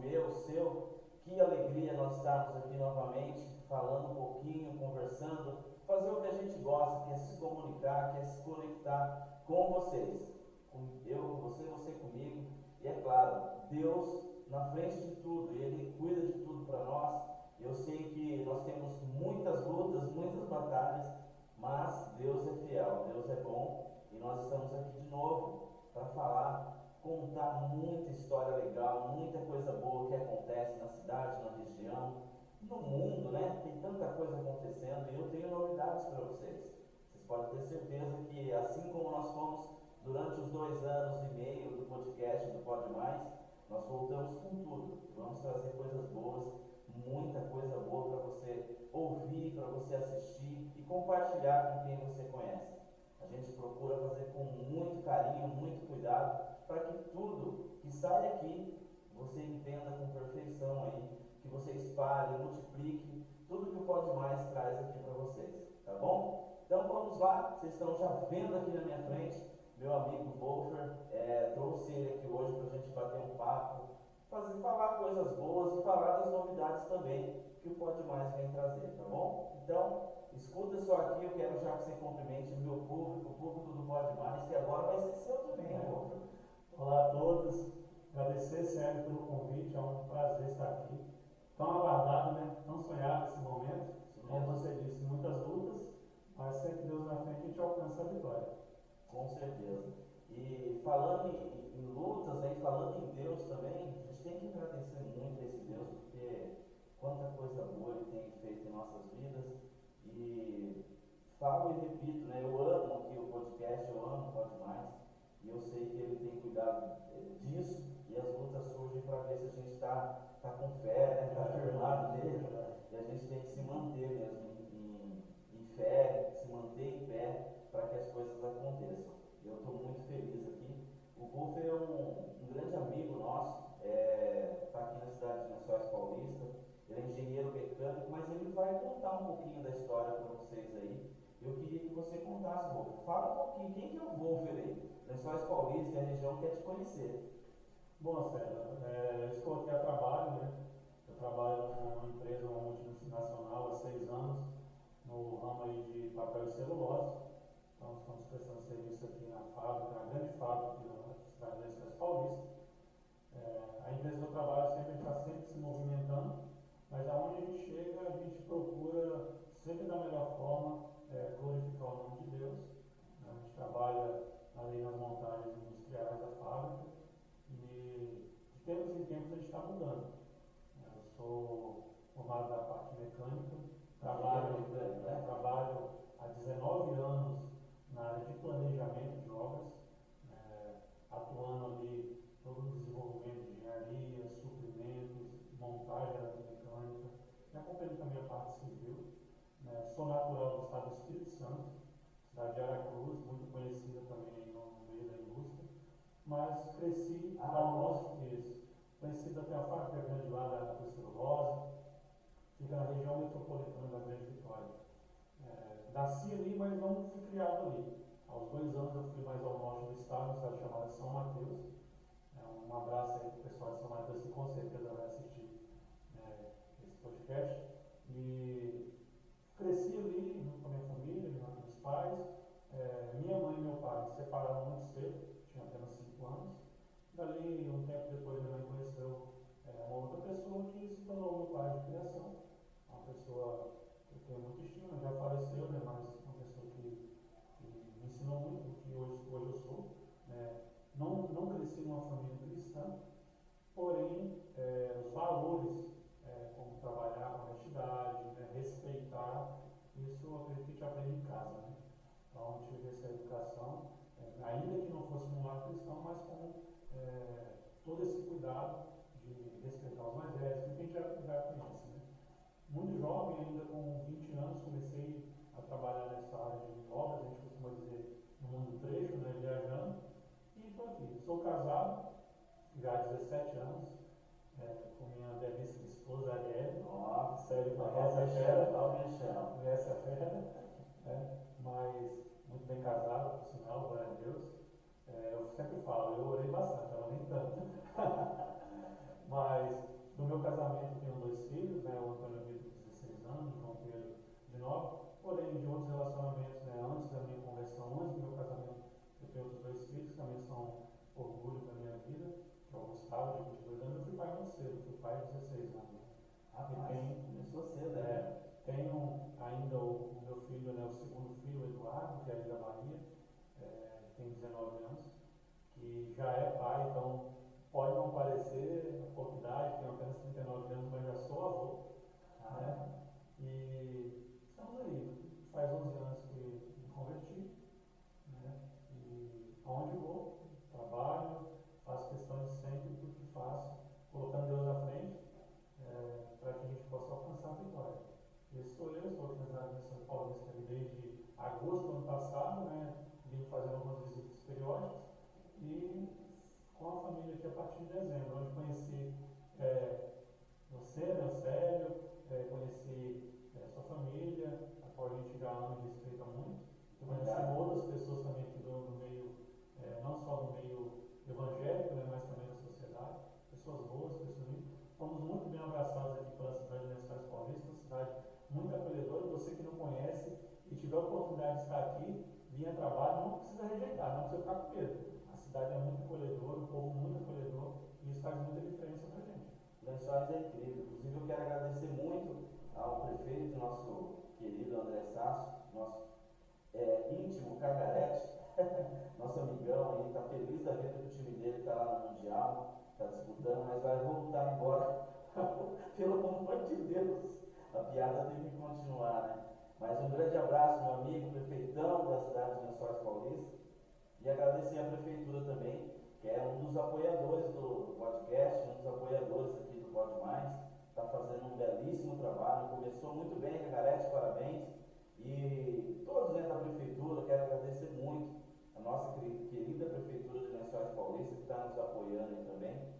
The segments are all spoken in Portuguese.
meu, o seu. Que alegria nós estarmos aqui novamente, falando um pouquinho, conversando, fazer o que a gente gosta, que é se comunicar, que é se conectar com vocês. Eu com você, você comigo. E é claro, Deus na frente de tudo, Ele cuida de tudo para nós. Eu sei que nós temos muitas lutas, muitas batalhas, mas Deus é fiel, Deus é bom e nós estamos aqui de novo para falar, contar muita história legal, muita coisa boa que acontece na cidade, na região, no mundo, né? Tem tanta coisa acontecendo e eu tenho novidades para vocês. Vocês podem ter certeza que assim como nós fomos durante os 2 anos e meio do podcast do Pode Mais, nós voltamos com tudo. Vamos trazer coisas boas, muita coisa boa para você ouvir, para você assistir e compartilhar com quem você conhece. A gente procura fazer com muito carinho, muito cuidado, para que tudo que sai aqui você entenda com perfeição aí, que você espalhe, multiplique tudo que o Pode Mais traz aqui para vocês, tá bom? Então vamos lá, vocês estão já vendo aqui na minha frente, meu amigo Wolfer, trouxe ele aqui hoje para a gente bater um papo, falar coisas boas e falar das novidades também que o Pode Mais vem trazer, tá bom? Então, escuta só aqui, eu quero já que você cumprimente o meu público, o público do Pode Mais, que agora vai ser seu também, né, Wolfer? Olá a todos, agradecer, Sérgio, pelo convite, é um prazer estar aqui. Tão aguardado, né? Tão sonhado esse momento. Como você disse, muitas lutas, mas sempre Deus na frente a gente alcança a vitória. Com certeza. E falando em lutas, aí, falando em Deus também, a gente tem que agradecer muito a esse Deus, porque quanta coisa boa Ele tem feito em nossas vidas. E falo e repito, né? Eu amo aqui o podcast, eu amo o Pode Mais, e eu sei que Ele tem cuidado disso, e as lutas surgem para ver se a gente está com fé, né? Está firmado nele, e a gente tem que se manter mesmo em fé, se manter em pé, para que as coisas aconteçam. Eu estou muito feliz aqui. O Wolfer é um grande amigo nosso, está aqui na cidade de Lençóis Paulista. Ele é engenheiro mecânico, mas ele vai contar um pouquinho da história para vocês aí. Eu queria que você contasse, Wolfer. Fala um pouquinho, quem que é o Wolfer aí? Lençóis Paulista e a região quer te conhecer. Bom, Sérgio, eu estou aqui a trabalho, né? Eu trabalho numa empresa, uma multinacional, há 6 anos, no ramo aí de papel e celulose. Então, estamos prestando serviço aqui na fábrica, na grande fábrica aqui na cidade de Lençóis Paulista. A empresa que eu trabalho sempre está sempre se movimentando, mas aonde a gente chega, a gente procura sempre da melhor forma glorificar o nome de Deus. A gente trabalha ali nas montagens industriais da fábrica e de tempos em tempos a gente está mudando. Eu sou formado da parte mecânica, trabalho há 19 anos na área de planejamento de obras, atuando ali todo o desenvolvimento de engenharia, suprimentos, montagem eletromecânica, e acompanhando também a parte civil. Sou natural do estado do Espírito Santo, cidade de Aracruz, muito conhecida também no meio da indústria, mas cresci conhecido até a fábrica grande lá da Cruzeiro Rosa, fica na região metropolitana da Grande Vitória. Nasci ali, mas não fui criado ali. Aos 2 anos eu fui mais ao norte do estado, uma cidade chamada São Mateus. Um abraço aí para o pessoal de São Mateus que com certeza vai assistir esse podcast. E cresci ali junto com a minha família, junto com meus pais. Minha mãe e meu pai se separaram muito cedo, tinha apenas 5 anos. Dali, um tempo depois, minha mãe conheceu uma outra pessoa que se tornou meu pai de criação. Uma pessoa que eu tenho muita estima, já faleceu, né, mas uma pessoa que me ensinou muito do que hoje eu sou. Não cresci numa família cristã, porém, os valores, como trabalhar com honestidade, respeitar, isso eu acredito que a gente aprende em casa. Né? Então, tive essa educação, ainda que não fosse num lar cristão, mas com todo esse cuidado de respeitar os mais velhos, que a gente já conhece. Né? Muito jovem, ainda com 20 anos, comecei a trabalhar nessa área de obras, a gente costuma dizer no mundo trecho, né, viajando, e estou aqui. Sou casado, já há 17 anos, com minha belíssima esposa Arielle. Nossa, sério, essa fera, mas muito bem casado, por sinal, glória a Deus. Eu sempre falo, eu orei bastante, ela nem tanto. Mas casamento eu tenho 2 filhos, né, o Antônio Vitor de 16 anos, o João Pedro de 9, porém de outros relacionamentos, né, antes da minha conversão, antes do meu casamento, eu tenho outros 2 filhos que também são orgulho da minha vida, que é o Gustavo, de 22 anos, eu fui pai muito cedo, fui pai de 16 anos. Rapaz, começou cedo, né? Tenho ainda o meu filho, né, o segundo filho, o Eduardo, que é ali da Bahia, tem 19 anos, que já é pai, então pode não parecer a pouca idade, tenho apenas 39 anos, mas já sou avô, né? E estamos aí, faz 11 anos que me converti, né? E aonde vou, trabalho, faço questão de sempre, tudo que faço, colocando Deus na frente, para que a gente possa alcançar a vitória. Esse sou eu, estou aqui na Missão Paulista desde agosto do ano passado, né? Vim fazendo algumas visitas periódicas e com a família aqui a partir de dezembro, onde conheci você, né, o Célio, conheci sua família, a qual a gente já ama e respeita muito. Conheci outras pessoas também aqui do meio, não só do meio evangélico, né, mas também da sociedade, pessoas boas, pessoas lindas. Fomos muito bem abraçados aqui pela cidade de Lençóis Paulista, uma cidade muito acolhedora. Você que não conhece e tiver a oportunidade de estar aqui, vir a trabalho, não precisa rejeitar, não precisa ficar com medo. A cidade é muito acolhedora, o povo muito acolhedor, e isso faz muita diferença para a gente. Lençóis é incrível. Inclusive, eu quero agradecer muito ao prefeito, nosso querido André Sasso, nosso íntimo Cagarete, nosso amigão aí, está feliz da vida que o time dele está lá no Mundial, está disputando, mas vai voltar embora. Pelo amor de Deus, a piada tem que continuar, né? Mas um grande abraço, meu amigo, prefeitão da cidade de Lençóis Paulista, e agradecer à prefeitura também, que é um dos apoiadores do podcast, um dos apoiadores aqui do Pode Mais, está fazendo um belíssimo trabalho, começou muito bem, Cagarete, parabéns, e todos dentro da prefeitura, quero agradecer muito a nossa querida prefeitura de Lençóis Paulista, que está nos apoiando aí também,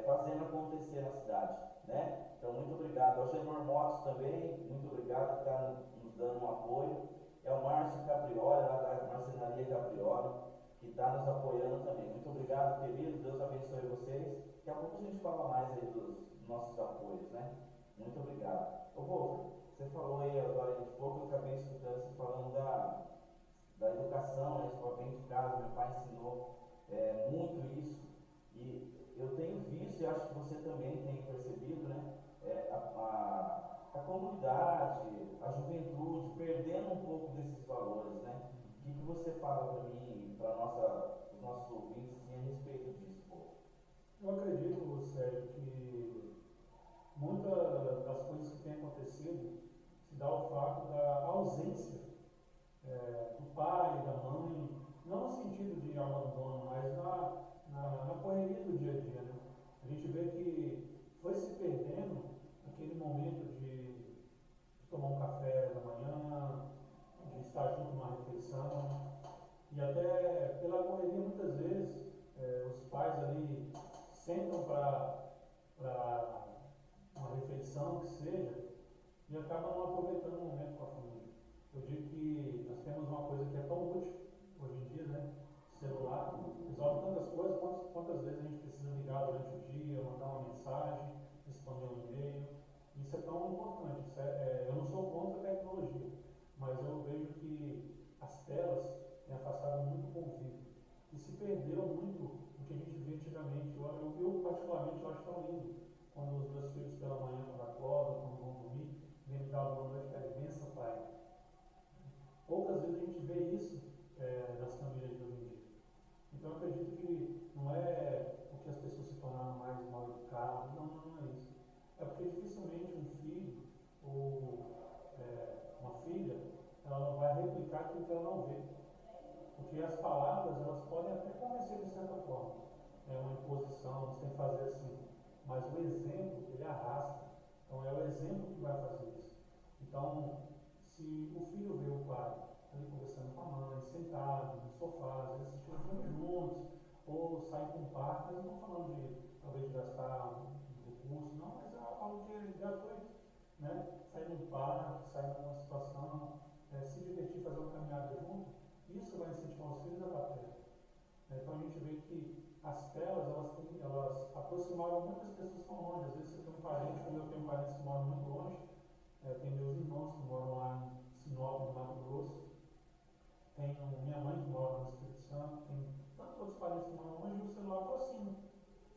fazendo acontecer na cidade, né? Então, muito obrigado. Ao Genor Motos também, muito obrigado por estar nos dando um apoio. É o Márcio Caprioli, lá da Marcenaria Caprioli, que está nos apoiando também. Muito obrigado, querido. Deus abençoe vocês. Daqui a pouco a gente fala mais aí dos nossos apoios, né? Muito obrigado. Ô, Wolfer, você falou aí agora de pouco, eu acabei escutando você falando da educação, né? Você falou bem de casa, meu pai ensinou muito isso. E eu tenho visto, e acho que você também tem percebido, né? A comunidade, a juventude, perdendo um pouco desses valores, né? O que você fala para mim, para os nossos ouvintes, assim, a respeito disso, pô? Eu acredito, Sérgio, que muitas das coisas que têm acontecido se dá ao fato da ausência do pai, da mãe, não no sentido de abandono, mas na correria do dia a dia, né? A gente vê que foi se perdendo aquele momento de tomar um café da manhã, de estar junto numa refeição, e até pela correria muitas vezes os pais ali sentam para uma refeição que seja e acabam não aproveitando o momento com a família. Eu digo que nós temos uma coisa que é tão útil hoje em dia, né? Celular, resolve tantas coisas, quantas vezes a gente precisa ligar durante o dia, mandar uma mensagem, responder um e-mail. Isso é tão importante. Eu não sou contra a tecnologia, mas eu vejo que as telas têm afastado muito o convívio e se perdeu muito do que a gente via antigamente. Eu particularmente, eu acho tão lindo quando os meus filhos pela manhã, quando acordam, quando vão dormir, vêm me dar uma boa noite e pedem benção, pai. Poucas vezes a gente vê isso nas famílias de hoje em dia. Então eu acredito que não é porque as pessoas se tornaram mais mal educadas, não é isso. É porque dificilmente um filho ou uma filha, ela não vai replicar aquilo que ela não vê. Porque as palavras, elas podem até convencer de certa forma. É uma imposição, você tem que fazer assim. Mas o exemplo, ele arrasta. Então é o exemplo que vai fazer isso. Então, se o filho vê o pai ali conversando com a mãe, sentado no sofá, às vezes assistindo um filme juntos, ou sair para um parque, eu não estou falando de talvez de gastar um recurso, não, mas é algo que é gratuito, né? Sair num parque, sair numa situação, se divertir, fazer uma caminhada junto, isso vai incentivar os filhos a bater. Então a gente vê que as telas, elas aproximaram muitas pessoas que estão longe. Às vezes você tem um parente, como eu tenho parentes que moram muito longe, tem meus irmãos que moram lá em Sinop, no Mato Grosso, tenho minha mãe que mora no Espírito Santo, tem tantos outros parentes que moram longe, e o celular aproxima.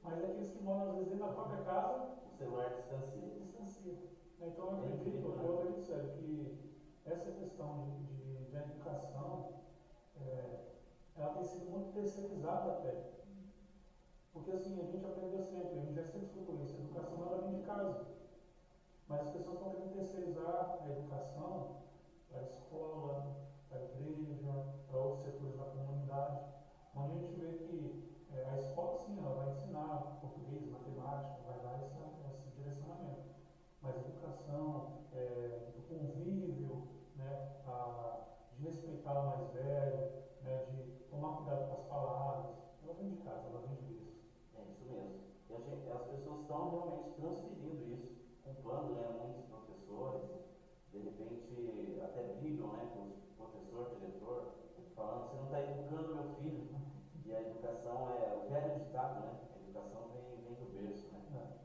Mas aqueles que moram às vezes dentro da própria casa, O celular distancia. distancia. Então eu acredito, sério, que essa questão de educação, ela tem sido muito terceirizada até. Porque assim, a gente aprendeu sempre, a gente já sempre escutou isso, a educação ela vem de casa. Mas as pessoas estão querendo terceirizar a educação para a escola, para a igreja, para outros setores da comunidade, onde a gente vê que a escola sim, ela vai ensinar português, matemática, vai dar esse direcionamento. Mas a educação, do convívio, né, de respeitar o mais velho, né, de tomar cuidado com as palavras, ela vem de casa, ela vem de berço. É isso mesmo. E as pessoas estão realmente transferindo isso, culpando, né, muitos professores, de repente até brigam, né, com o professor, diretor, falando, você não está educando meu filho. E a educação é o velho ditado, né? A educação vem do berço, né?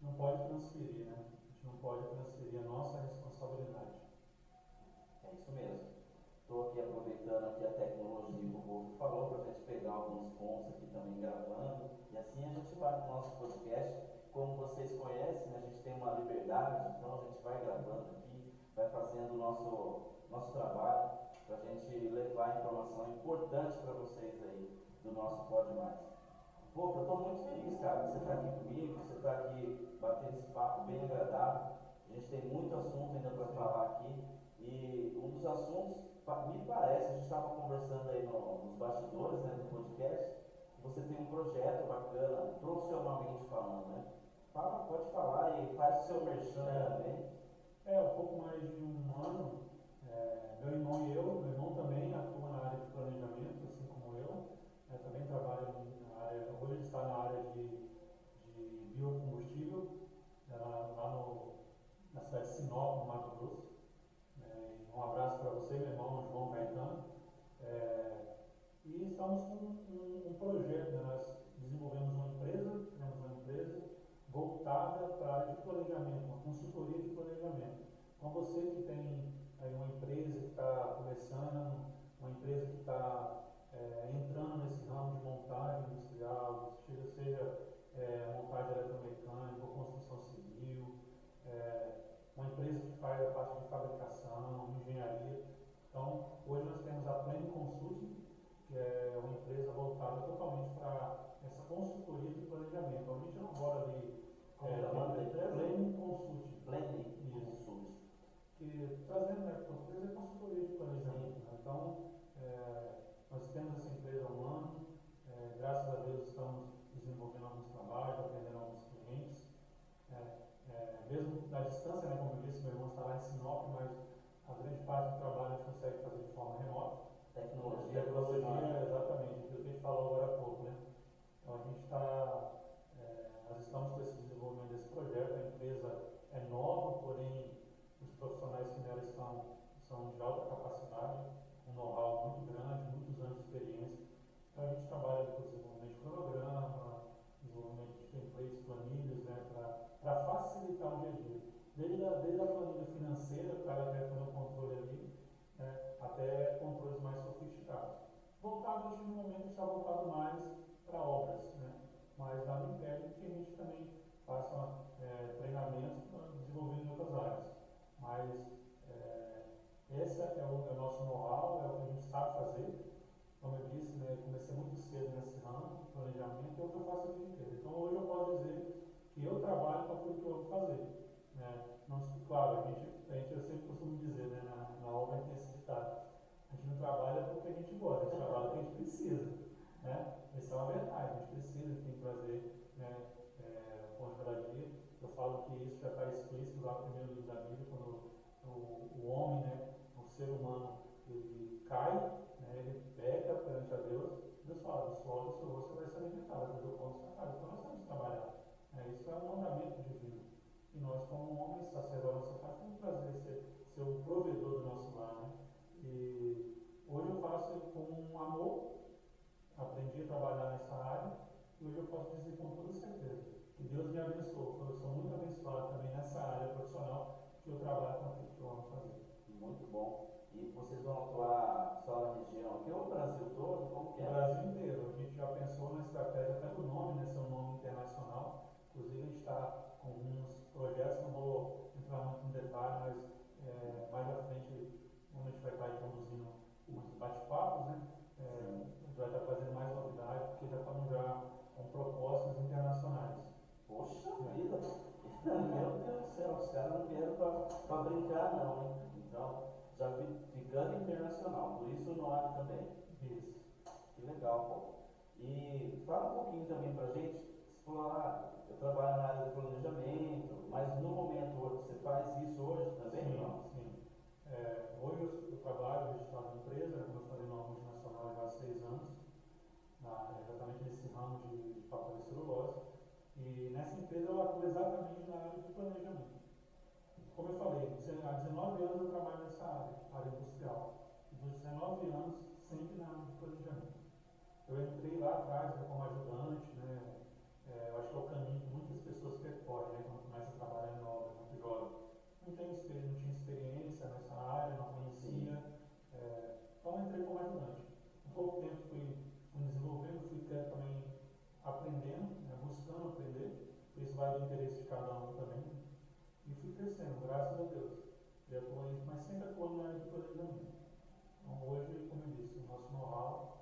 Não pode transferir, né? A gente não pode transferir a nossa responsabilidade. É isso mesmo. Estou aqui aproveitando aqui a tecnologia que o Wolf falou para a gente pegar alguns pontos aqui também gravando. E assim a gente vai para o nosso podcast. Como vocês conhecem, a gente tem uma liberdade, então a gente vai gravando aqui, vai fazendo o nosso trabalho para a gente levar informação importante para vocês aí do nosso Pode Mais. Pô, eu estou muito feliz, cara, que você está aqui comigo, que você está aqui batendo esse papo bem agradável. A gente tem muito assunto ainda para falar aqui. E um dos assuntos, me parece, a gente estava conversando aí nos bastidores, né, do podcast, que você tem um projeto bacana, profissionalmente falando, né? Pode falar e faz o seu merchan também. Um pouco mais de um ano, meu irmão e eu, meu irmão também atua na área de planejamento, assim como eu, também trabalha na área, hoje ele está na área de biocombustível, na cidade de Sinop, no Mato Grosso. Um abraço para você, meu irmão João Caetano. E estamos com um projeto, né? Nós desenvolvemos uma empresa, criamos uma empresa voltada para a área de planejamento, uma consultoria de planejamento. Então você que tem aí uma empresa que está começando, uma empresa que está entrando nesse ramo de montagem industrial, seja montagem eletromecânica ou construção civil, uma empresa que faz a parte de fabricação, engenharia. Então, hoje nós temos a Plane Consulting, que é uma empresa voltada totalmente para essa consultoria de planejamento. Então, a gente não bora ali. Plane Consulting. Plane Consulting. Que trazendo, né, português é consultoria de planejamento. Né? Então, nós temos essa empresa há um ano. Graças a Deus estamos desenvolvendo alguns trabalhos, atendendo alguns clientes. Mesmo na distância, né, como eu disse, meu irmão está lá em Sinop, mas a grande parte do trabalho a gente consegue fazer de forma remota. Tecnologia, exatamente, aquilo que a gente falou agora há pouco, né? Então a gente nós estamos com esse desenvolvimento desse projeto, a empresa é nova, porém os profissionais que nela estão são de alta capacidade, um know-how muito grande, muitos anos de experiência. Então a gente trabalha com o desenvolvimento de cronograma, desenvolvimento de templates, planilhas, né, para facilitar o dia a dia. Desde a planilha financeira, o cara quer fazer um controle ali, né, até controles mais sofisticados. Voltado, no momento, a gente está voltado mais para obras, né, mas nada impede que a gente também faça treinamentos para desenvolver em outras áreas. Mas esse é o nosso know-how, é o que a gente sabe fazer. Como eu disse, né, eu comecei muito cedo nesse ramo de planejamento, é o que eu faço a vida inteira. Então hoje eu posso dizer que eu trabalho com aquilo que eu amo fazer. Né? Claro, eu sempre costumo dizer, né, na obra tem esse ditado, a gente não trabalha porque a gente gosta, a gente trabalha porque a gente precisa. Né? Essa é uma verdade, a gente precisa, tem que trazer, né, pão de cada dia. Eu falo que isso já está explícito lá no primeiro livro da Bíblia, quando o homem, né, o ser humano, ele cai, né, ele peca perante a Deus. Deus fala, do suor do seu rosto você vai se alimentar, vai fazer o pão da sua casa. Então nós temos que trabalhar. Isso é um mandamento divino. E nós, como homens, sacerdotes da nossa casa, temos que trazer ser o provedor do nosso lar. Né? E hoje eu faço com amor, aprendi a trabalhar nessa área e hoje eu posso dizer com toda certeza que Deus me abençoou. Eu sou muito abençoado também nessa área profissional que eu trabalho com aquilo que eu amo fazer. Muito bom. E vocês vão atuar só na região aqui ou no Brasil todo? Como que O é? Brasil inteiro. A gente já pensou na estratégia até do nome, né, ser um nome internacional. Inclusive a gente está com alguns projetos, não vou entrar muito em detalhe, mas mais à frente, como a gente vai estar aí conduzindo muitos bate-papos, né, a gente vai estar trazendo mais novidades, porque já estamos já com propostas internacionais. Poxa vida! Meu Deus do céu, os caras não vieram para brincar não, hein? Então, já ficando internacional, por isso o nome também. Isso. Que legal, pô. E fala um pouquinho também pra gente, você falou, eu trabalho na área de planejamento, mas no momento você faz isso hoje também? Sim, Não? sim. Hoje eu trabalho registrado na empresa, como eu falei, numa multinacional já há 6 anos, exatamente nesse ramo de papel e celulose. E nessa empresa eu atuo exatamente na área de planejamento. Como eu falei, há 19 anos eu trabalho nessa área industrial. E dos 19 anos, sempre na área de planejamento. Eu entrei lá atrás como ajudante, né? Eu acho que é o caminho que muitas pessoas percorrem, né? Quando começa a trabalhar em obra, muito jovem. Não tinha experiência nessa área, não conhecia. Então eu entrei como ajudante. Em pouco tempo fui me desenvolvendo, fui também aprendendo, né? Buscando aprender. Isso vai do interesse de cada um também. E fui crescendo, graças a Deus. E atuando, mas sempre atuando na área de planejamento. Então hoje, como eu disse, o nosso know-how,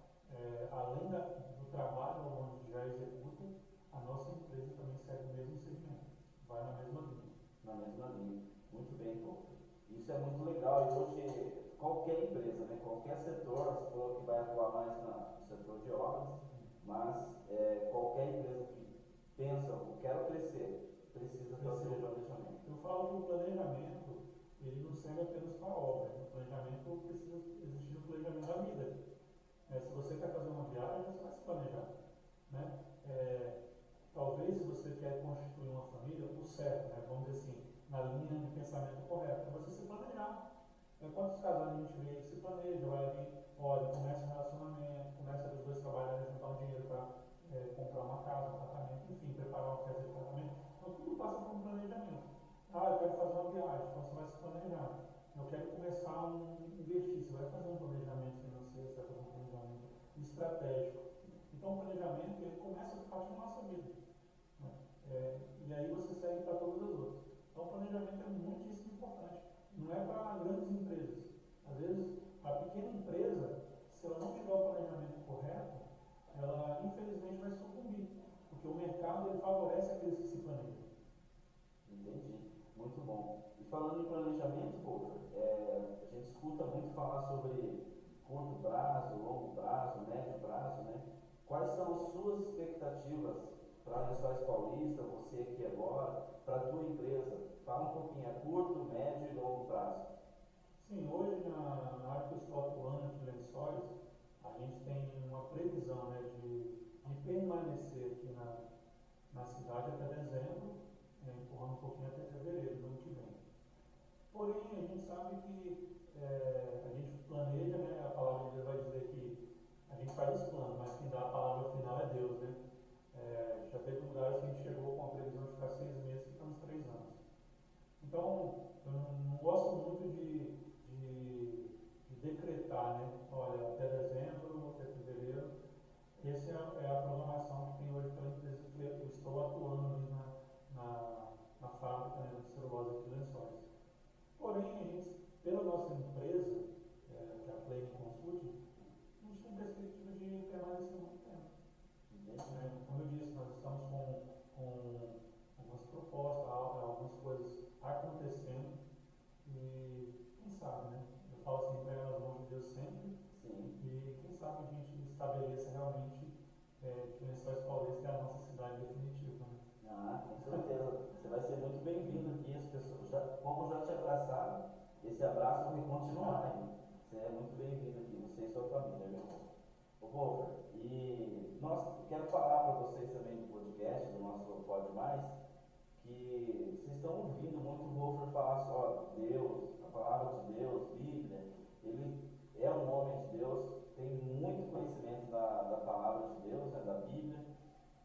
além do trabalho onde já executa, a nossa empresa também segue o mesmo segmento, vai na mesma linha. Na mesma linha. Muito bem, pô. Isso é muito legal e hoje qualquer empresa, né, qualquer setor, você falou que vai atuar mais no setor de obras, mas qualquer empresa que pensa, eu quero crescer, precisa fazer o planejamento. Eu falo que o planejamento, ele não serve apenas para a obra, o planejamento precisa existir o planejamento da vida. Se você quer fazer uma viagem, você vai se planejar. Né? Talvez se você quer constituir uma família, o certo, né? Vamos dizer assim, na linha de pensamento correto, é você se planejar. Quantos casais a gente vê que se planeja, vai ali, olha, começa um relacionamento, começa os dois trabalharem, juntar um dinheiro para comprar uma casa, um apartamento, enfim, preparar uma festa de casamento. Então tudo passa por um planejamento. Eu quero fazer uma viagem, então você vai se planejar. Eu quero começar a investir, você vai fazer um planejamento financeiro, você vai fazer um planejamento estratégico. Então o planejamento ele começa a partir da nossa vida. Né? E aí você segue para todas as outras. Então o planejamento é muitíssimo importante. Não é para grandes empresas. Às vezes a pequena empresa, se ela não tiver o planejamento correto, ela infelizmente vai sucumbir. Porque o mercado ele favorece aqueles que se planejam. Entendi. Muito bom. E falando em planejamento, Wolfer, a gente escuta muito falar sobre curto prazo, longo prazo, médio prazo, né? Quais são as suas expectativas para a Lençóis Paulista, você aqui agora, para a tua empresa? Fala um pouquinho, a curto, médio e longo prazo. Sim, hoje na área que eu estou atuando aqui em Lençóis, a gente tem uma previsão, né, de permanecer aqui na cidade até dezembro, empurrando um pouquinho até fevereiro do ano que vem. Porém, a gente sabe que a gente planeja, né, a palavra de Deus vai dizer que a gente faz os planos, mas quem dá a palavra final é Deus, né? Já teve lugares que a gente chegou com a previsão de ficar 6 meses e ficamos 3 anos. Então, eu não gosto muito de decretar, né? Olha, até dezembro, até fevereiro. Essa é a programação que tem hoje pela empresa que eu estou atuando ali na fábrica, né, de celulose aqui em Lençóis. Porém, a gente, pela nossa empresa, que é a Play Consulting, a gente tem perspectiva de permanecer muito tempo. Como eu disse, nós estamos com algumas propostas, algumas coisas acontecendo e quem sabe, né? Eu falo assim, entrega nas mãos de Deus sempre. Sim. E quem sabe a gente estabeleça realmente que Lençóis Paulista é a nossa cidade definitiva. Né? Com certeza. Você vai ser muito bem-vindo aqui. As pessoas, como já te abraçaram, esse abraço vai continuar ainda. Você é muito bem-vindo aqui, você e sua família, meu irmão. Ô, Wolfer, e quero falar para vocês também do podcast, do nosso Pode Mais, que vocês estão ouvindo muito o Wolfer falar só Deus, a palavra de Deus, Bíblia. Ele é um homem de Deus, tem muito conhecimento da palavra de Deus, né, da Bíblia.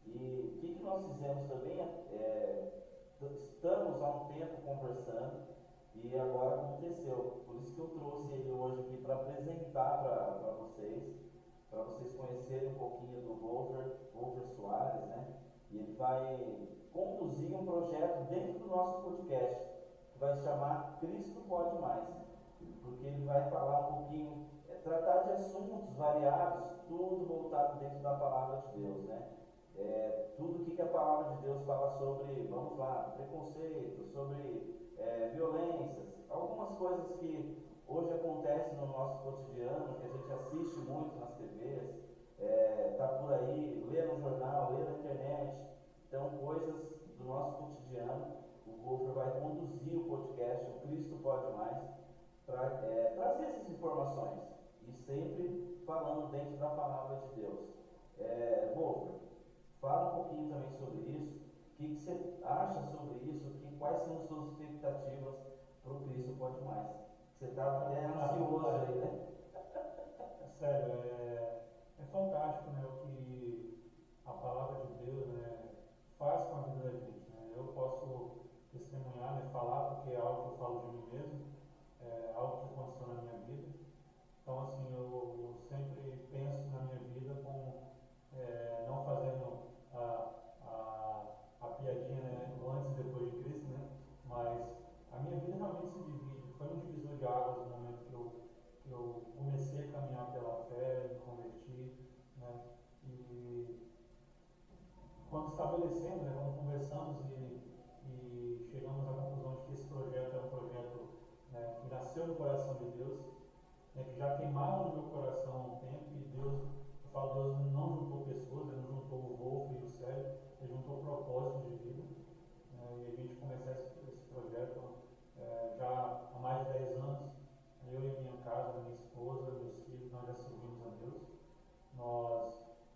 E o que nós fizemos também estamos há um tempo conversando e agora aconteceu. Por isso que eu trouxe ele hoje aqui para apresentar para vocês conhecerem um pouquinho do Wolver Soares, né? E ele vai conduzir um projeto dentro do nosso podcast, que vai se chamar Cristo Pode Mais, porque ele vai falar um pouquinho, tratar de assuntos variados, tudo voltado dentro da palavra de Deus, né? Tudo que a palavra de Deus fala sobre, vamos lá, preconceito, sobre violências, algumas coisas que hoje acontecem no nosso cotidiano, que a gente assiste muito nas TVs, tá por aí, lê no jornal, lê na internet, então coisas do nosso cotidiano. O Wolfer vai conduzir o podcast, o Cristo Pode Mais, para trazer essas informações e sempre falando dentro da palavra de Deus. Wolfer, fala um pouquinho também sobre isso, o que você acha sobre isso, quais são as suas expectativas para o Cristo Pode Mais. Você está ansioso aí, né? Sério, é fantástico, né, o que a palavra de Deus, né, faz com a vida da gente. Né? Eu posso testemunhar, né, falar, porque é algo que eu falo de mim mesmo, é algo que aconteceu na minha vida. Então, assim, eu sempre penso na minha vida como não fazendo a piadinha, né, do antes e depois de Cristo, né, mas a minha vida realmente se divide. Foi um divisor de águas no momento que eu comecei a caminhar pela fé, me converti, né, e quando estabelecemos, né, quando conversamos e chegamos à conclusão de que esse projeto é um projeto, né, que nasceu no coração de Deus, né, que já queimava no meu coração há um tempo, e Deus, eu falo, Deus não juntou pessoas, Ele não juntou o Wolf e o Célio, Ele juntou propósito de vida, né, e a gente começar esse projeto já há mais de 10 anos, eu e a minha casa, minha esposa, meus filhos, nós já servimos a Deus.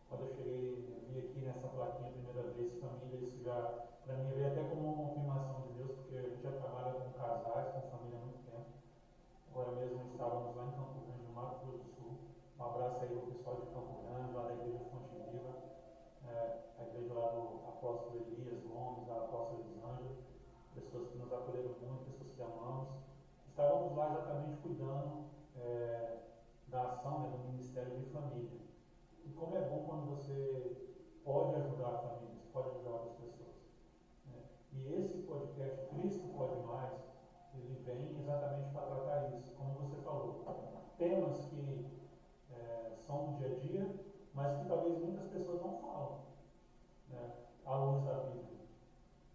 Quando eu cheguei, vi aqui nessa plaquinha a primeira vez, família, isso já, para mim, veio até como uma confirmação de Deus, porque a gente já trabalha com casais, com família há muito tempo. Agora mesmo estávamos lá em Campo Grande, no Mato Grosso do Sul. Um abraço aí ao pessoal de Campo Grande, lá da Igreja Fonte Viva, a igreja lá do apóstolo Elias Gomes, da apóstola Elisângela, pessoas que nos acolheram muito, pessoas que amamos. Estávamos lá exatamente cuidando da ação, né, do Ministério de Família. E como é bom quando você pode ajudar famílias, pode ajudar outras pessoas. Né? E esse podcast, Cristo Pode Mais, ele vem exatamente para tratar isso, como você falou. Temas que são do dia a dia, mas que talvez muitas pessoas não falam, né, à luz da Bíblia.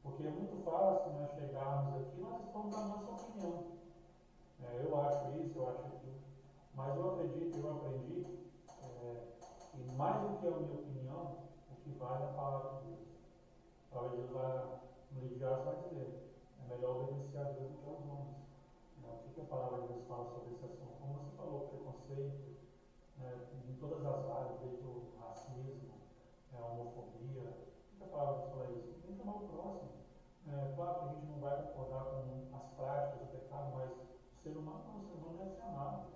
Porque é muito fácil nós chegarmos aqui e nós estamos dando a nossa opinião. Eu acho isso, eu acho aquilo. Mas eu acredito, eu aprendi que mais do que a minha opinião, o que vale é a palavra de Deus. A palavra de Deus no livro de Atos vai dizer, é melhor obedecer a Deus do que aos homens. O que a palavra de Deus fala sobre esse assunto? Como você falou, preconceito, em todas as áreas, desde o racismo, a homofobia. O que a palavra de Deus fala isso? Tem que amar o próximo. Claro que a gente não vai concordar com as práticas do pecado, mas o ser humano deve ser amado.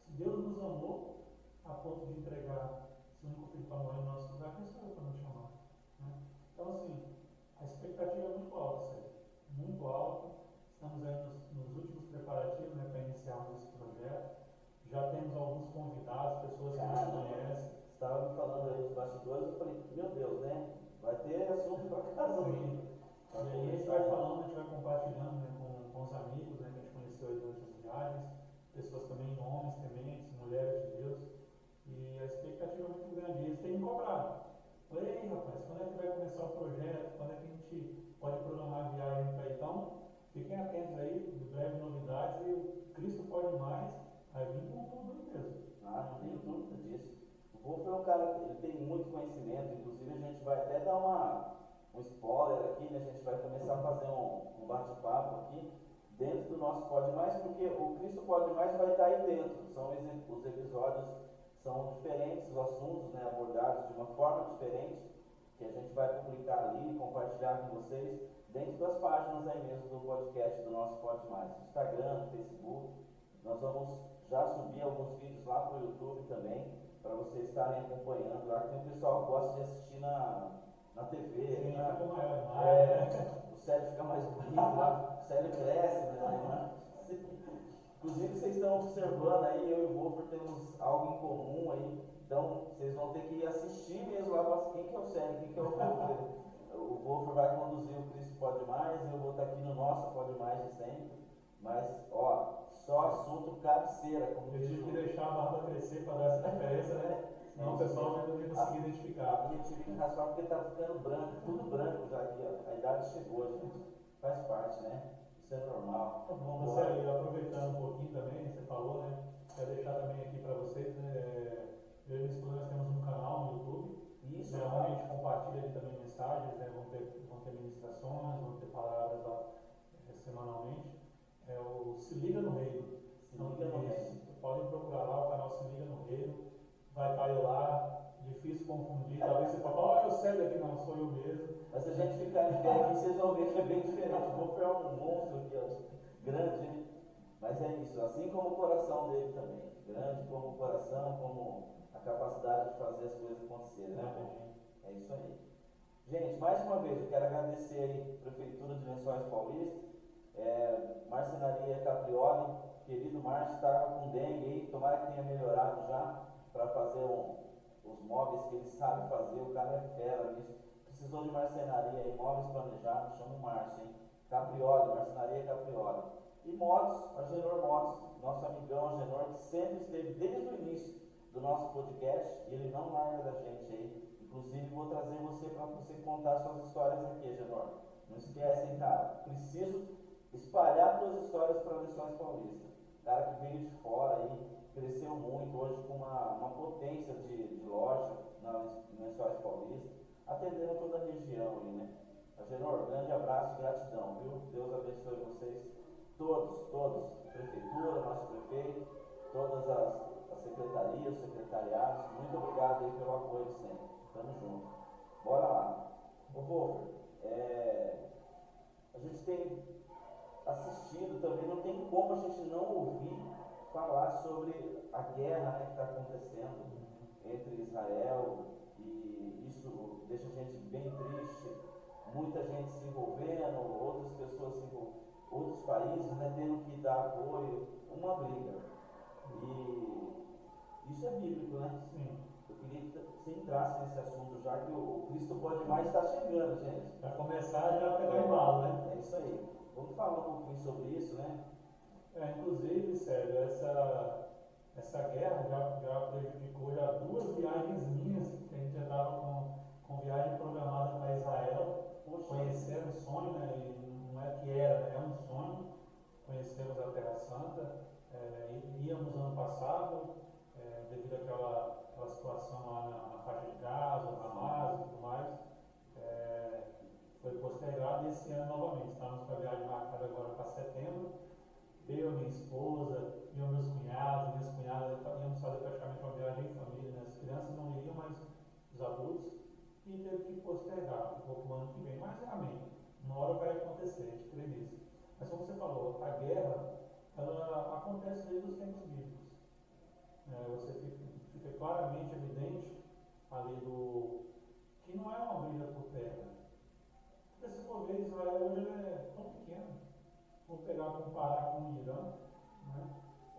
Se Deus nos amou a ponto de entregar seu único filho para morrer no nosso lugar, quem sou eu para não te amar? Né? Então, assim, a expectativa é muito alta, sério. Muito alta. Estamos aí nos últimos preparativos, né, para iniciarmos esse projeto. Já temos alguns convidados, pessoas que nos conhecem. Estava me falando aí dos bastidores, eu falei, meu Deus, né? Vai ter assunto para casa. Sim. E aí a gente vai falando, a gente vai compartilhando, né, com os amigos, né, que a gente conheceu aí durante as viagens, pessoas também, homens tementes, mulheres de Deus, e a expectativa é muito grande. E eles têm me cobrado. Falei, ei rapaz, quando é que vai começar o projeto? Quando é que a gente pode programar a viagem para aí? Então, fiquem atentos aí, de breve novidades, e o Cristo Pode Mais, vai vir com tudo aí mesmo. Não tenho dúvida disso. O Wolf é um cara que ele tem muito conhecimento, inclusive a gente vai até dar um spoiler aqui, né? A gente vai começar a fazer um bate-papo aqui dentro do nosso Pode Mais, porque o Cristo Pode Mais vai estar aí dentro. Os episódios são diferentes, os assuntos, né, abordados de uma forma diferente, que a gente vai publicar ali, compartilhar com vocês, dentro das páginas aí mesmo do podcast do nosso Pode Mais, Instagram, Facebook. Nós vamos já subi alguns vídeos lá para o YouTube também, para vocês estarem acompanhando lá, que tem um pessoal que gosta de assistir na TV. Sim, né? fica maior demais, O cérebro fica mais bonito, lá, o cérebro cresce, né? Inclusive vocês estão observando aí, eu e o Wolfer temos algo em comum aí, então vocês vão ter que assistir mesmo lá para quem que é o Célio, quem que é o Wolfer. O Wolfer vai conduzir o Cristo Pode Mais, eu vou estar aqui no nosso Pode Mais de sempre, mas ó, só assunto cabeceira, como Eu diz tive o que deixar a barba crescer para dar essa diferença, né? Senão o pessoal já não ia conseguir identificar. E eu tive que raspar porque tá ficando branco, tudo branco já aqui, ó. A idade chegou, gente. Faz parte, né? Isso é normal. Bom, você aí, aproveitando um pouquinho também, você falou, né? Quero deixar também aqui para vocês, né? Eu e minha esposa nós temos um canal no YouTube, Isso, né, onde a gente compartilha ali também mensagens, né? Vão ter ministrações, vão ter palavras lá semanalmente. É o Se Liga no Reino. Se Liga no Reino. Podem procurar lá o canal Se Liga no Reino. Vai estar eu lá. Difícil confundir, talvez você fale, ó, eu sei aqui, não, sou eu mesmo. Mas se a gente ficar em pé aqui, vocês vão ver que é bem diferente. O Wolfer é um monstro aqui, ó, grande, né? Mas é isso, assim como o coração dele também. Grande como o coração, como a capacidade de fazer as coisas acontecerem, né? É isso aí. Gente, mais uma vez, eu quero agradecer aí a Prefeitura de Lençóis Paulista, Marcenaria Caprioli, querido Márcio, estava com dengue aí, tomara que tenha melhorado já, para fazer os móveis que ele sabe fazer, o cara é fera nisso. Precisou de marcenaria aí, móveis planejados, chama o Márcio, hein? Caprioli, Marcenaria Caprioli. E motos, Agenor Motos, nosso amigão Agenor, que sempre esteve desde o início do nosso podcast, e ele não larga da gente aí. Inclusive, vou trazer você para você contar suas histórias aqui, Agenor. Não esquece, hein, cara? Preciso espalhar suas histórias para Lençóis Paulista. Cara que veio de fora aí, cresceu muito, hoje com uma potência de loja na Lençóis Paulista, atendendo toda a região aí, né? Agenor, grande abraço e gratidão, viu? Deus abençoe vocês todos, prefeitura, nosso prefeito, todas as secretarias, secretariados, muito obrigado aí pelo apoio de sempre. Tamo junto. Bora lá. Ô Wolfer, a gente tem assistido também, não tem como a gente não ouvir falar sobre a guerra, né, que está acontecendo entre Israel, e isso deixa a gente bem triste, muita gente se envolvendo, outras pessoas se envolvendo, outros países, né, tendo que dar apoio, uma briga. E isso é bíblico, né? Sim. Eu queria que você entrasse nesse assunto já, que o Cristo Pode Mais está chegando, gente. Para começar, já pegou embalo, né? É isso aí. Vamos falar um pouquinho sobre isso, né? Inclusive, Sérgio, essa guerra já prejudicou já 2 viagens minhas, que a gente já estava com viagem programada para Israel. Poxa. Conhecer o sonho, né? E não é que era, né? É um sonho. Conhecemos a Terra Santa. Íamos ano passado, devido àquela situação lá na faixa de Gaza, Hamas e tudo mais. Foi postergado, e esse ano novamente. Estamos com a viagem marcada agora para setembro. Eu, minha esposa, e os meus cunhados, minhas cunhadas, íamos fazer praticamente uma viagem em família, né? As crianças não iriam, mas os adultos, e teve que postergar um pouco o ano que vem. Mas amém, uma hora vai acontecer, a gente crê nisso. Mas como você falou, a guerra, ela acontece desde os tempos bíblicos. Você fica claramente evidente ali que não é uma briga por terra. Porque se for ver, Israel hoje é tão pequeno. Vou comparar com o Irã, né?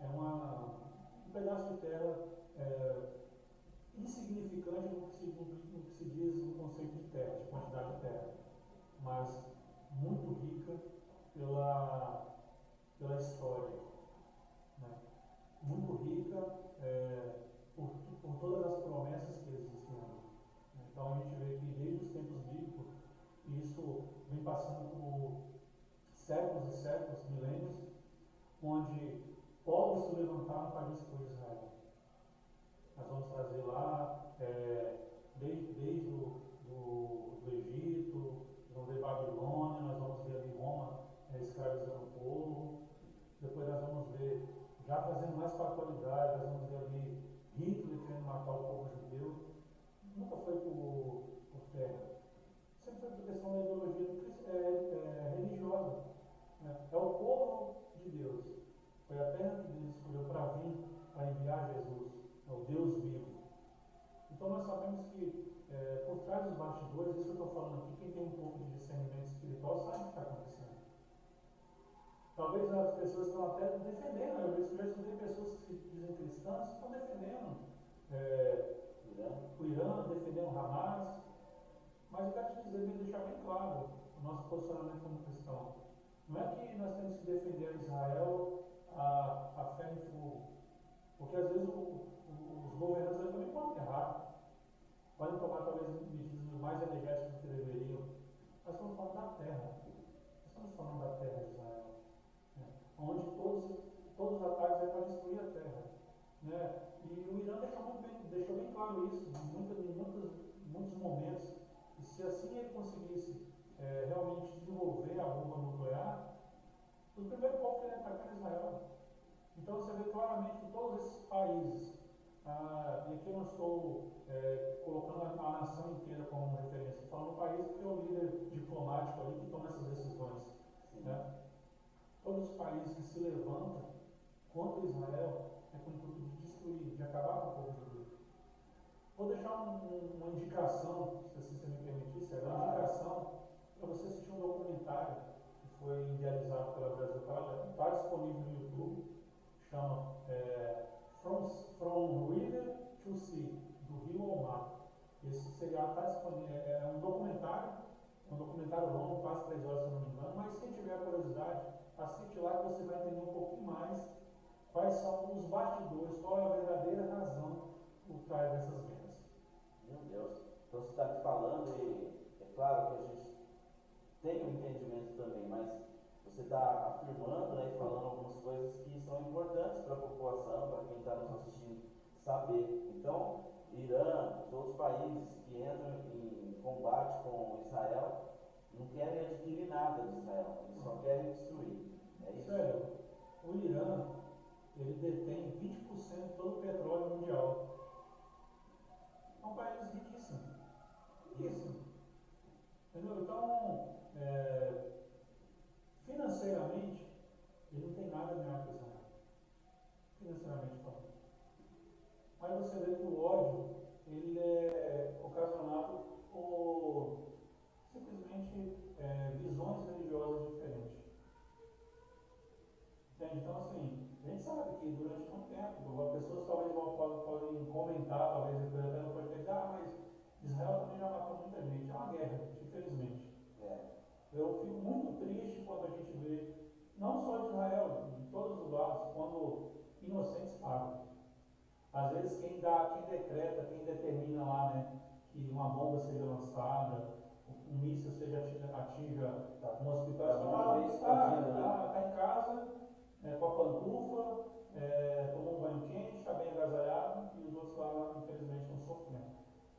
É um pedaço de terra insignificante no que se diz o conceito de terra, de quantidade de terra, mas muito rica pela história, né? Muito rica por todas as promessas que existem ali. Então a gente vê que desde os tempos bíblicos isso vem passando por séculos e séculos, milênios, onde povos se levantaram para dispor Israel. Nós vamos trazer lá, desde do Egito, vamos ver Babilônia, nós vamos ver ali Roma escravizando o povo, depois nós vamos ver, já trazendo mais para a atualidade, nós vamos ver ali Hitler querendo matar o povo judeu. Nunca foi por terra. Sempre foi por questão da ideologia religiosa. É o povo de Deus. Foi a terra que Deus escolheu para vir as pessoas estão até defendendo, eu já escutei pessoas que se dizem cristãs que estão defendendo o Irã, defendendo o Hamas, mas eu quero te dizer, deixar bem claro o nosso posicionamento como cristão. Não é que nós temos que defender Israel a ferro e fogo, porque às vezes os governantes também podem errar, podem tomar talvez medidas mais energéticas do que deveriam. Nós estamos falando da terra, nós estamos falando da terra de Israel, né? Onde todos os ataques é para destruir a terra, né? E o Irã deixou bem claro isso em muitos momentos, e se assim ele conseguisse realmente desenvolver a bomba nuclear, o primeiro povo que ele ia atacar era Israel. Então você vê claramente que todos esses países, e aqui eu não estou colocando a nação inteira como referência, estou falando do país porque é o líder diplomático ali que toma essas decisões, né? Todos os países que se levantam contra Israel é com o intuito de destruir, de acabar com o povo judeu. Vou deixar uma indicação, se assim você me permitisse, uma indicação para você assistir um documentário que foi idealizado pela Brasil Paralelo, está disponível no YouTube, chama From River to Sea, do rio ao mar. Esse seriado está disponível, é um documentário longo, quase 3 horas se eu não me engano, mas quem tiver curiosidade, assiste lá que você vai entender um pouquinho mais quais são os bastidores, qual é a verdadeira razão por trás dessas guerras. Meu Deus, então você está me falando, e é claro que a gente tem um entendimento também, mas você está afirmando, né, e falando algumas coisas que são importantes para a população, para quem está nos assistindo saber. Então, Irã, os outros países que entram em combate com Israel, não querem adquirir nada de Israel, eles só querem destruir. É isso? Sério, o Irã, ele detém 20% de todo o petróleo mundial. É um país riquíssimo. Riquíssimo. Entendeu? Então, financeiramente, ele não tem nada a ganhar com Israel. Financeiramente falando. Mas você vê que o ódio, ele é ocasionado por simplesmente visões religiosas diferentes. Entende? Então, assim, a gente sabe que durante muito tempo, as pessoas talvez podem comentar, talvez até não pode pensar, mas Israel também já matou muita gente. É uma guerra, infelizmente. Eu fico muito triste quando a gente vê, não só de Israel, de todos os lados, quando inocentes pagam. Às vezes quem decreta, quem determina lá, né, que uma bomba seja lançada, um míssil atinja um hospital, está em casa, com a pantufa, tomou um banho quente, está bem agasalhado, e os outros lá, infelizmente, estão sofrendo.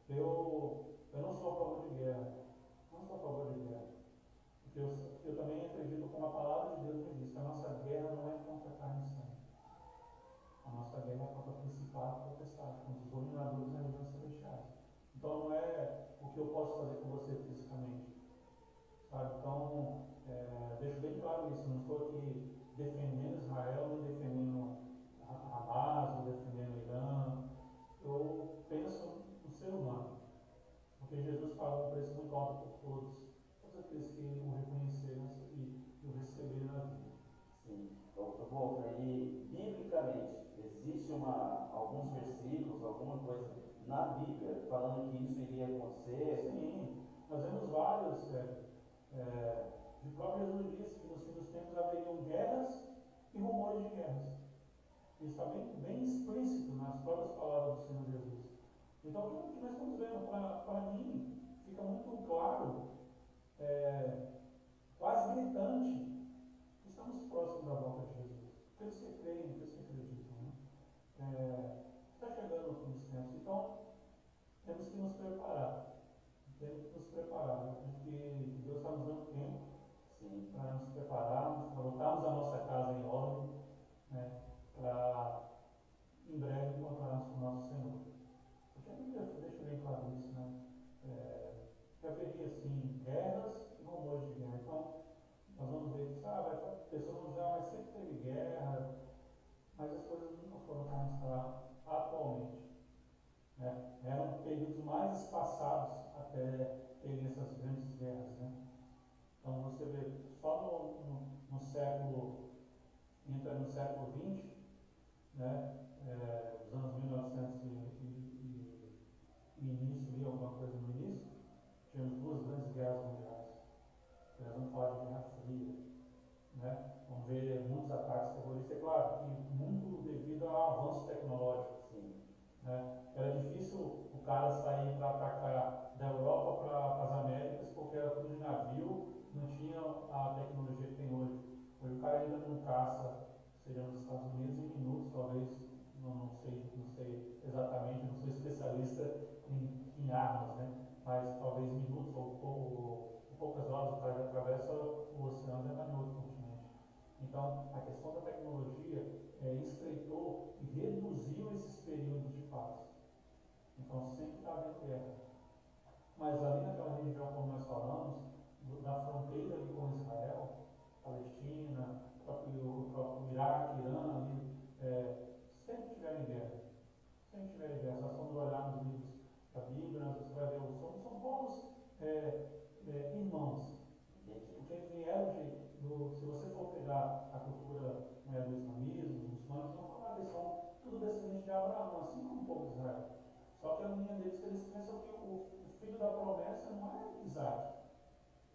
Eu não sou a favor de guerra. Não sou a favor de guerra. Porque eu também acredito, como a palavra de Deus me diz, que a nossa guerra não é contra carne e sangue. A nossa guerra é contra o principado e potestade, contra os dominadores das regiões celestiais. Então não é o que eu posso fazer com você fisicamente. Sabe? Então, deixo bem claro isso. Não estou aqui defendendo Israel, nem defendendo Hamas, ou defendendo Irã. Eu penso no ser humano. Porque Jesus pagou um preço muito alto por todos aqueles que o reconheceram e o receberam na vida. Sim. Bom, e biblicamente, existe alguns versículos, alguma coisa na Bíblia falando que isso iria acontecer? Sim, nós vemos vários. O próprio Jesus disse que nos fins dos tempos haveriam guerras e rumores de guerras. Isso está bem explícito nas próprias palavras do Senhor Jesus. Então, o que nós estamos vendo? Para mim, fica muito claro, quase gritante, que estamos próximos da volta de Jesus. Aqueles que creem, aqueles que acreditam. Né? Está chegando o fim dos tempos. Então, temos que nos preparar. Né? Porque Deus está nos dando tempo para nos prepararmos, para botarmos a nossa casa em ordem, né? Para em breve encontrarmos com o nosso Senhor. Porque a Bíblia deixa bem claro isso, né? Que haveria, assim, guerras e rumores de guerra. Então, nós vamos ver que, pessoas vão dizer, mas sempre teve guerra, mas as coisas nunca foram como está atualmente. Né? Eram períodos mais espaçados até terem essas grandes guerras. Né? Então, você vê, só no século vê muitos ataques terroristas. É claro que muito devido ao avanço tecnológico. Sim. Né? Era difícil o cara sair para atacar da Europa para as Américas, porque era tudo de navio, não tinha a tecnologia que tem hoje. Hoje o cara entra num caça, seja nos Estados Unidos, em minutos, talvez, não sei exatamente, não sou especialista em armas, né? Mas talvez minutos ou poucas horas o cara já atravessa o oceano e vai em outro continente. Então, a questão da tecnologia estreitou e reduziu esses períodos de paz. Então, sempre estava em guerra. Mas ali naquela região, como nós falamos, na fronteira ali com Israel, Palestina, o próprio Iraque, Irã, ali, sempre tiveram em guerra. Sempre tiveram em guerra. Nós vamos olhar nos livros da Bíblia, você vai ver, são povos irmãos. Porque vieram se você for pegar a cultura do islamismo, os muçulmanos vão falar, eles são tudo descendentes de Abraão, assim como o povo de Israel. Só que a linha deles, eles pensam que o filho da promessa não é Isaac.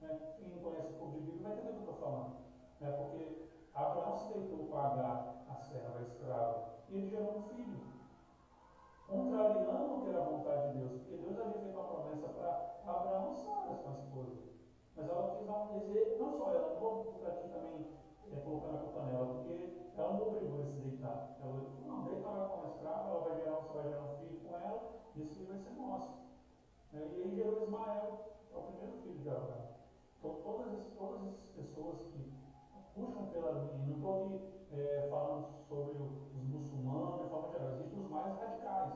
Né? Quem conhece o povo de Bíblia vai entender o que eu estou falando. Né? Porque Abraão se deitou com Agar, a serva, a escrava, e ele gerou um filho. Contrariando o que era a vontade de Deus, porque Deus havia feito uma promessa para Abraão e Sara, sua esposa. Mas ela quis dar um desejo, não só ela, não vou aqui também colocar na culpa nela, porque ela não obrigou a se deitar. Ela falou, não, deita lá com a escrava, ela você vai gerar um filho com ela, e esse filho vai ser nosso. E aí gerou Ismael, é o primeiro filho de Abraão. Então todas essas pessoas que puxam pela linha, não estou aqui falando sobre os muçulmanos de forma geral, existem os mais radicais.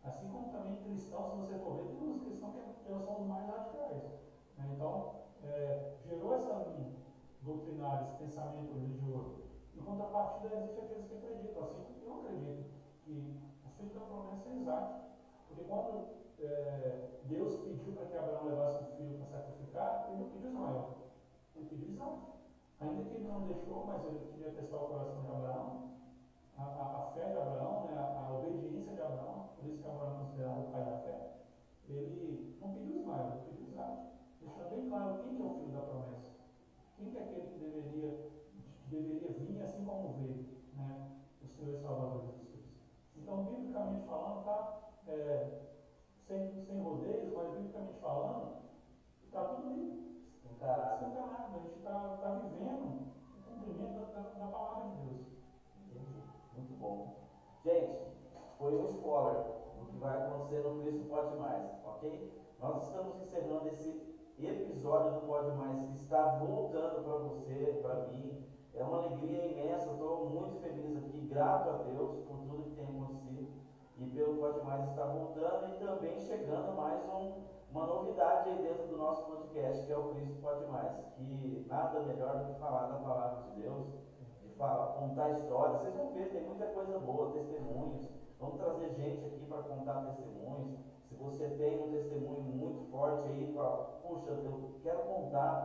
Assim como também cristãos, se você for ver, tem uns cristãos que são os mais radicais. Né? Então, gerou essa linha doutrinária, esse pensamento religioso. Em contrapartida, existem aqueles que acreditam, assim como eu acredito, que o filho da promessa é Isaac. Porque quando Deus pediu para que Abraão levasse um filho para sacrificar, ele não pediu Ismael, ele pediu Isaac. Ainda que ele não deixou, mas ele queria testar o coração de Abraão, a fé de Abraão, né, a obediência de Abraão, por isso que Abraão é considerado o pai da fé. Ele não pediu Ismael, ele pediu Isaac, deixando bem claro quem que é o filho da promessa. Quem que é aquele que deveria vir assim como veio, né, o Senhor e Salvador Jesus Cristo. Então, biblicamente falando, está sem rodeios, mas biblicamente falando, está tudo ali. Escancarado. A gente está vivendo o cumprimento da palavra de Deus. Entendi. Muito bom. Gente, foi um spoiler do que vai acontecer no Cristo Pode Mais, ok? Nós estamos encerrando esse episódio do Pode Mais que está voltando para você, para mim. É uma alegria imensa, estou muito feliz aqui, grato a Deus por tudo que tem acontecido. E pelo Pode Mais estar voltando e também chegando mais uma novidade aí dentro do nosso podcast, que é o Cristo Pode Mais. Que nada melhor do que falar da palavra de Deus, de contar histórias. Vocês vão ver, tem muita coisa boa, testemunhos. Vamos trazer gente aqui para contar testemunhos. Se você tem um testemunho muito forte aí, puxa, eu quero contar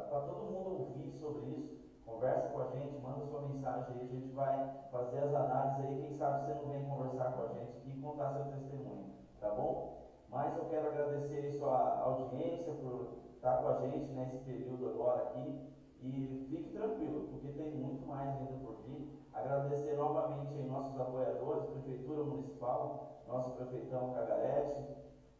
para todo mundo ouvir sobre isso. Conversa com a gente, manda sua mensagem aí, a gente vai fazer as análises aí, quem sabe você não vem conversar com a gente aqui e contar seu testemunho, tá bom? Mas eu quero agradecer aí sua audiência por estar com a gente nesse período agora aqui e fique tranquilo, porque tem muito mais ainda por vir. Agradecer novamente aí nossos apoiadores, Prefeitura Municipal, nosso prefeitão Cagarete,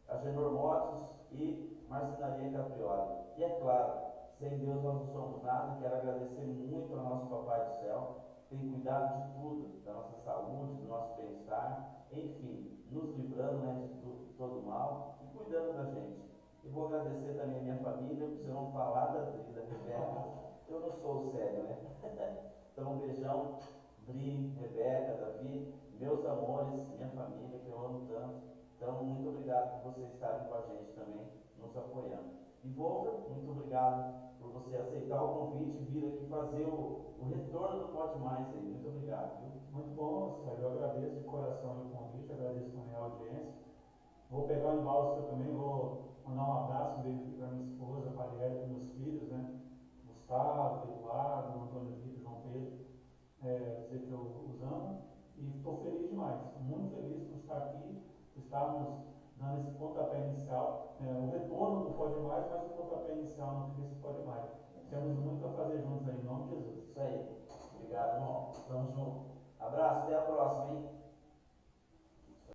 a Genor Motos e Marcenaria Caprioli. E é claro, sem Deus nós não somos nada. Quero agradecer muito ao nosso Papai do Céu, que tem cuidado de tudo, da nossa saúde, do nosso bem-estar, enfim, nos livrando, né, de todo mal e cuidando da gente. E vou agradecer também a minha família, porque se eu não falar da Rebeca, eu não sou sério, né? Então um beijão, Bri, Rebeca, Davi, meus amores, minha família, que eu amo tanto. Então, muito obrigado por vocês estarem com a gente também, nos apoiando. E Volver, muito obrigado por você aceitar o convite e vir aqui fazer o retorno do Pode Mais aí. Muito obrigado, viu? Muito bom, Sérgio. Eu agradeço de coração o convite, agradeço também a audiência. Vou pegar o embalo seu também, vou mandar um abraço, um beijo aqui para minha esposa, para a Ariel, para meus filhos, né? Gustavo, Eduardo, Antônio Vitor, João Pedro, dizer que eu os amo. E estou feliz demais, muito feliz por estar aqui, por estarmos dando esse pontapé inicial, o retorno do Pode Mais, mas o pontapé inicial no Cristo Pode Mais. Temos muito a fazer juntos aí, em nome de Jesus. Isso aí. irmão? Tamo junto. Abraço, até a próxima, hein?